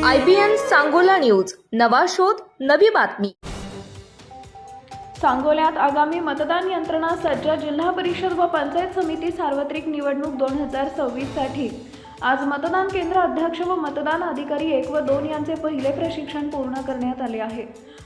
IBN Sangola news, नवा शोध नवी बातमी। सांगोल्यात आगामी मतदान यंत्रणा सज्ज। जिल्हा परिषद व पंचायत समिती सार्वत्रिक निवडणूक 2026 साठी आज मतदान केंद्र अध्यक्ष व मतदान अधिकारी 1 व 2 यांचे पहिले प्रशिक्षण पूर्ण करण्यात आले आहे।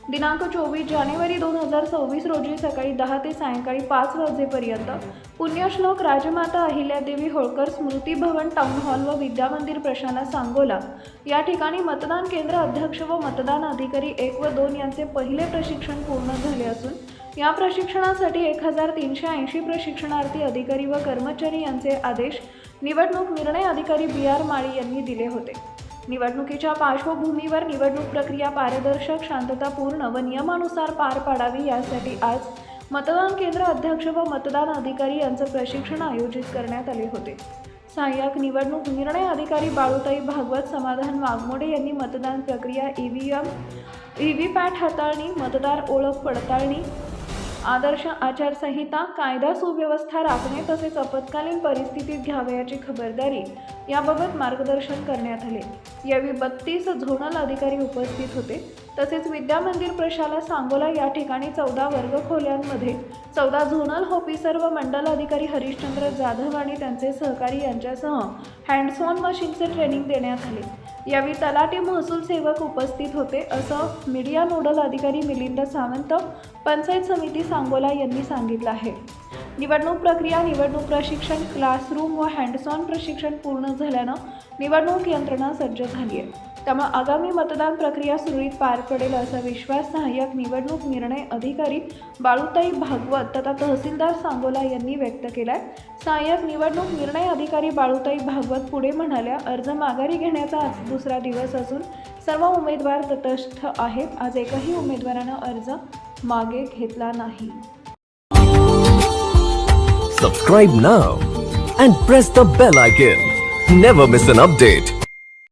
दिनांक 24 जानेवारी 2026 रोजी सकाळी 10 ते सायंकाळी 5 वाजेपर्यंत पुण्यश्लोक राजमाता अहिल्यादेवी होळकर स्मृती भवन टाउन हॉल व विद्यामंदिर प्रशाला सांगोला या ठिकाणी मतदान केंद्र अध्यक्ष व मतदान अधिकारी 1 व 2 यांचे पहिले प्रशिक्षण पूर्ण झाले असून या प्रशिक्षणासाठी 1380 प्रशिक्षणार्थी अधिकारी व कर्मचारी यांचे आदेश निवडणूक निर्णय अधिकारी BR माळी यांनी दिले होते। निवडणुकीच्या पार्श्वभूमीवर निवडणूक प्रक्रिया पारदर्शक, शांततापूर्ण व नियमानुसार पार पाडावी यासाठी आज मतदान केंद्र अध्यक्ष व मतदान अधिकारी यांचे प्रशिक्षण आयोजित करण्यात आले होते। सहाय्यक निवडणूक निर्णय अधिकारी बाळूताई भागवत, समाधान वाघमोडे यांनी मतदान प्रक्रिया, EVPAT हाताळणी, मतदार ओळख पडताळणी, आदर्श आचारसंहिता, कायदा सुव्यवस्था राखणे तसेच आपत्कालीन परिस्थितीत घ्यावयाची खबरदारी याबाबत मार्गदर्शन करण्यात आले। यावेळी 32 झोनल अधिकारी उपस्थित होते। तसेच विद्यामंदिर प्रशाला सांगोला या ठिकाणी 14 वर्ग खोल्यांमध्ये 14 झोनल ऑफिसर व मंडल अधिकारी हरिश्चंद्र जाधव आणि त्यांचे सहकारी यांच्यासह हँड्स ऑन मशीनचे ट्रेनिंग देण्यात आले। यावेळी तलाठी महसूल सेवक उपस्थित होते असं मीडिया नोडल अधिकारी मिलिंद सावंत, पंचायत समिती सांगोला यांनी सांगितलं आहे। निवडणूक प्रक्रिया, निवडणूक प्रशिक्षण, क्लासरूम व हँड्स ऑन प्रशिक्षण पूर्ण झाल्यानं निवडणूक यंत्रणा सज्ज झाली आहे। त्यामुळे आगामी मतदान प्रक्रिया सुरळीत पार पडेल असा विश्वास सहाय्यक निवडणूक निर्णय अधिकारी बाळूताई भागवत तथा तहसीलदार सांगोला यांनी व्यक्त केलाय। सहाय्यक निवडणूक निर्णय अधिकारी बाळूताई भागवत पुढे म्हणाल्या, अर्ज माघारी घेण्याचा आज दुसरा दिवस असून सर्व उमेदवार तटस्थ आहेत। आज एकही उमेदवारानं अर्ज मागे घेतला नाही। Subscribe now and press the bell icon. Never miss an update.